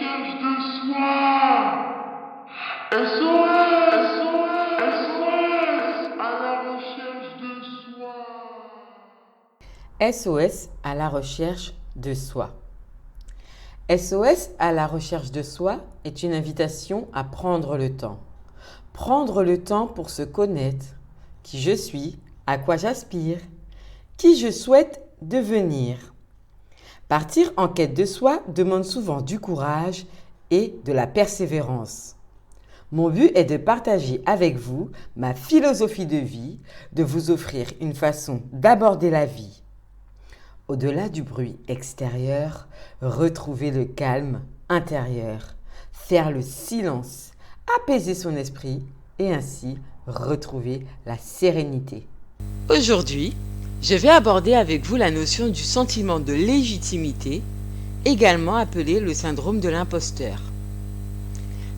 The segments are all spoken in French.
recherche de soi. SOS, SOS, SOS, à la recherche de soi. SOS à la recherche de soi. SOS à la recherche de soi est une invitation à prendre le temps. Prendre le temps pour se connaître, qui je suis, à quoi j'aspire, qui je souhaite devenir. Partir en quête de soi demande souvent du courage et de la persévérance. Mon but est de partager avec vous ma philosophie de vie, de vous offrir une façon d'aborder la vie. Au-delà du bruit extérieur, retrouver le calme intérieur, faire le silence, apaiser son esprit et ainsi retrouver la sérénité. Aujourd'hui, je vais aborder avec vous la notion du sentiment de légitimité, également appelé le syndrome de l'imposteur.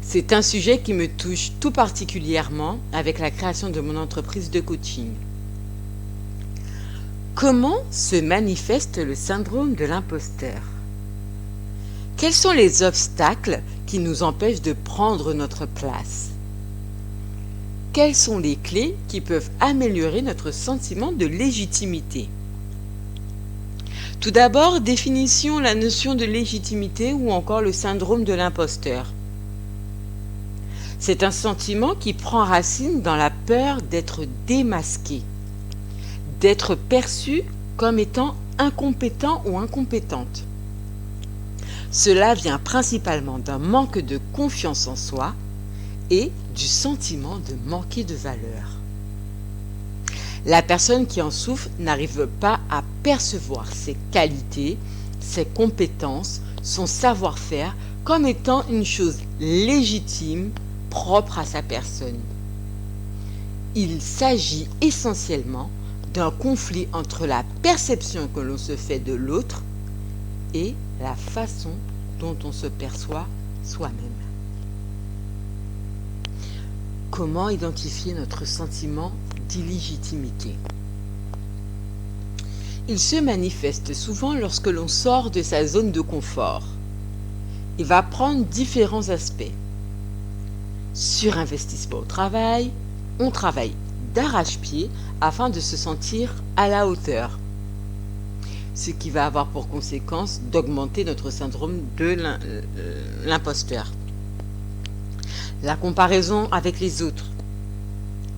C'est un sujet qui me touche tout particulièrement avec la création de mon entreprise de coaching. Comment se manifeste le syndrome de l'imposteur? Quels sont les obstacles qui nous empêchent de prendre notre place? Quelles sont les clés qui peuvent améliorer notre sentiment de légitimité? Tout d'abord, définissons la notion de légitimité ou encore le syndrome de l'imposteur. C'est un sentiment qui prend racine dans la peur d'être démasqué, d'être perçu comme étant incompétent ou incompétente. Cela vient principalement d'un manque de confiance en soi et du sentiment de manquer de valeur. La personne qui en souffre n'arrive pas à percevoir ses qualités, ses compétences, son savoir-faire comme étant une chose légitime, propre à sa personne. Il s'agit essentiellement d'un conflit entre la perception que l'on se fait de l'autre et la façon dont on se perçoit soi-même. Comment identifier notre sentiment d'illégitimité? Il se manifeste souvent lorsque l'on sort de sa zone de confort. Il va prendre différents aspects. Surinvestissement au travail, on travaille d'arrache-pied afin de se sentir à la hauteur, ce qui va avoir pour conséquence d'augmenter notre syndrome de l'imposteur. La comparaison avec les autres,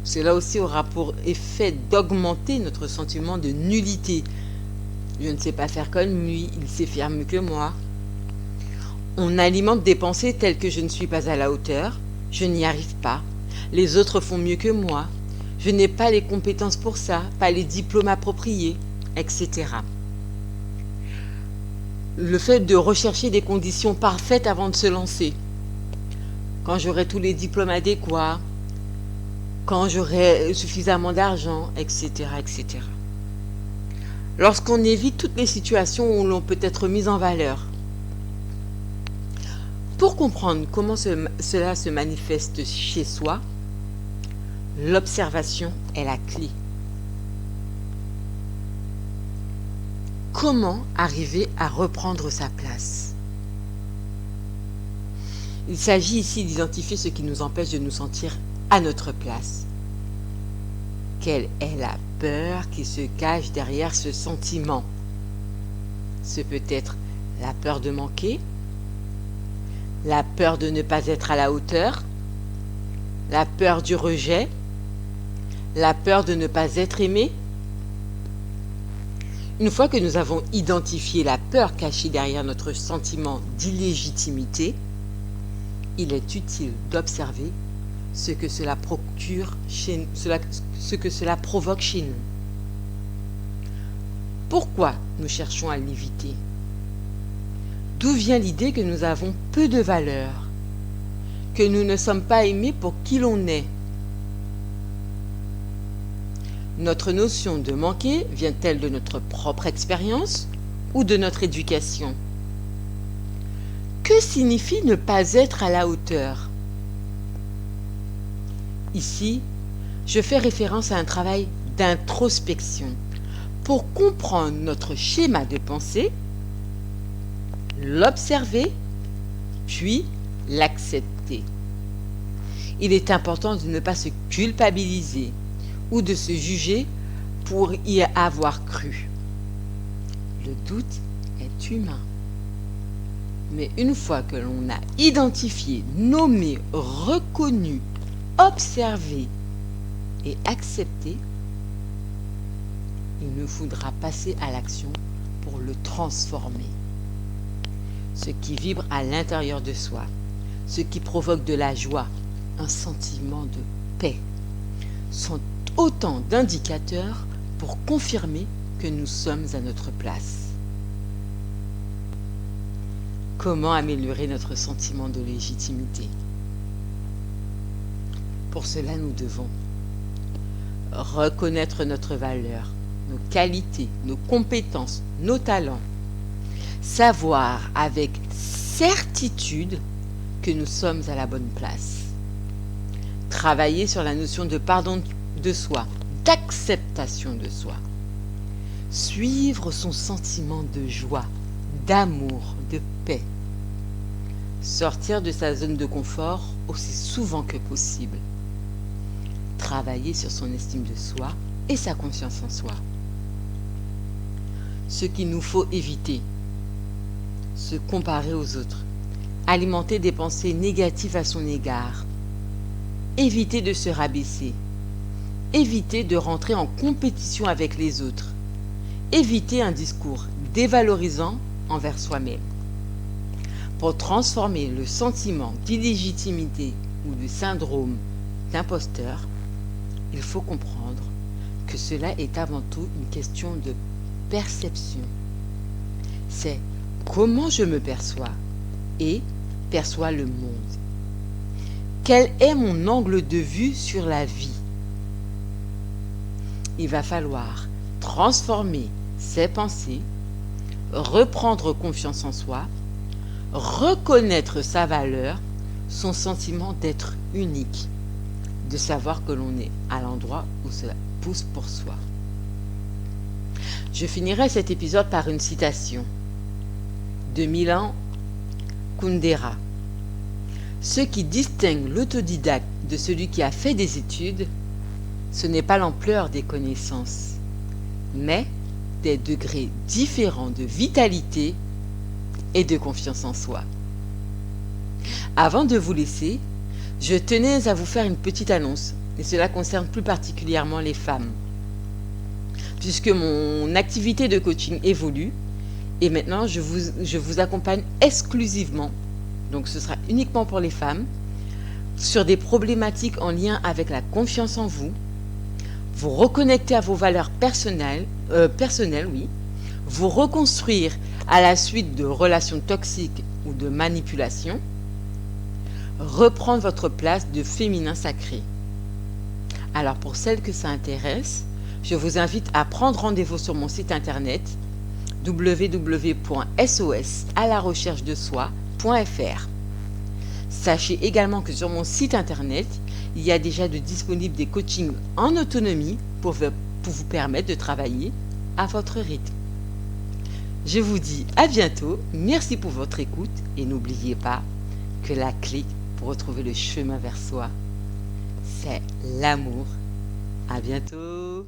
cela aussi aura pour effet d'augmenter notre sentiment de nullité. Je ne sais pas faire comme lui, il sait faire mieux que moi. On alimente des pensées telles que je ne suis pas à la hauteur, je n'y arrive pas, les autres font mieux que moi, je n'ai pas les compétences pour ça, pas les diplômes appropriés, etc. Le fait de rechercher des conditions parfaites avant de se lancer. Quand j'aurai tous les diplômes adéquats, quand j'aurai suffisamment d'argent, etc., etc. Lorsqu'on évite toutes les situations où l'on peut être mis en valeur. Pour comprendre comment cela se manifeste chez soi, l'observation est la clé. Comment arriver à reprendre sa place? Il s'agit ici d'identifier ce qui nous empêche de nous sentir à notre place. Quelle est la peur qui se cache derrière ce sentiment? Ce peut être la peur de manquer, la peur de ne pas être à la hauteur, la peur du rejet, la peur de ne pas être aimé. Une fois que nous avons identifié la peur cachée derrière notre sentiment d'illégitimité, il est utile d'observer ce que cela provoque chez nous. Pourquoi nous cherchons à l'éviter? D'où vient l'idée que nous avons peu de valeur, que nous ne sommes pas aimés pour qui l'on est? Notre notion de manquer vient-elle de notre propre expérience ou de notre éducation? Que signifie ne pas être à la hauteur? Ici, je fais référence à un travail d'introspection pour comprendre notre schéma de pensée, l'observer puis l'accepter. Il est important de ne pas se culpabiliser ou de se juger pour y avoir cru. Le doute est humain. Mais une fois que l'on a identifié, nommé, reconnu, observé et accepté, il nous faudra passer à l'action pour le transformer. Ce qui vibre à l'intérieur de soi, ce qui provoque de la joie, un sentiment de paix, sont autant d'indicateurs pour confirmer que nous sommes à notre place. Comment améliorer notre sentiment de légitimité? Pour cela, nous devons reconnaître notre valeur, nos qualités, nos compétences, nos talents, savoir avec certitude que nous sommes à la bonne place, travailler sur la notion de pardon de soi, d'acceptation de soi, suivre son sentiment de joie, d'amour, de paix, sortir de sa zone de confort aussi souvent que possible, travailler sur son estime de soi et sa confiance en soi. Ce qu'il nous faut éviter, se comparer aux autres, alimenter des pensées négatives à son égard, éviter de se rabaisser, éviter de rentrer en compétition avec les autres, éviter un discours dévalorisant envers soi-même. Pour transformer le sentiment d'illégitimité ou de syndrome d'imposteur, il faut comprendre que cela est avant tout une question de perception. C'est comment je me perçois et perçois le monde. Quel est mon angle de vue sur la vie? Il va falloir transformer ses pensées, reprendre confiance en soi, reconnaître sa valeur, son sentiment d'être unique, de savoir que l'on est à l'endroit où cela pousse pour soi. Je finirai cet épisode par une citation de Milan Kundera. Ce qui distingue l'autodidacte de celui qui a fait des études, ce n'est pas l'ampleur des connaissances, mais des degrés différents de vitalité et de confiance en soi. Avant de vous laisser, je tenais à vous faire une petite annonce, et cela concerne plus particulièrement les femmes. Puisque mon activité de coaching évolue, et maintenant je vous accompagne exclusivement, donc ce sera uniquement pour les femmes, sur des problématiques en lien avec la confiance en vous, vous reconnecter à vos valeurs personnelles, vous reconstruire à la suite de relations toxiques ou de manipulation, reprendre votre place de féminin sacré. Alors pour celles que ça intéresse, je vous invite à prendre rendez-vous sur mon site internet www.sos-à-la-recherche-de-soi.fr. Sachez également que sur mon site internet, il y a déjà de disponibles des coachings en autonomie pour vous permettre de travailler à votre rythme. Je vous dis à bientôt, merci pour votre écoute et n'oubliez pas que la clé pour retrouver le chemin vers soi, c'est l'amour. À bientôt.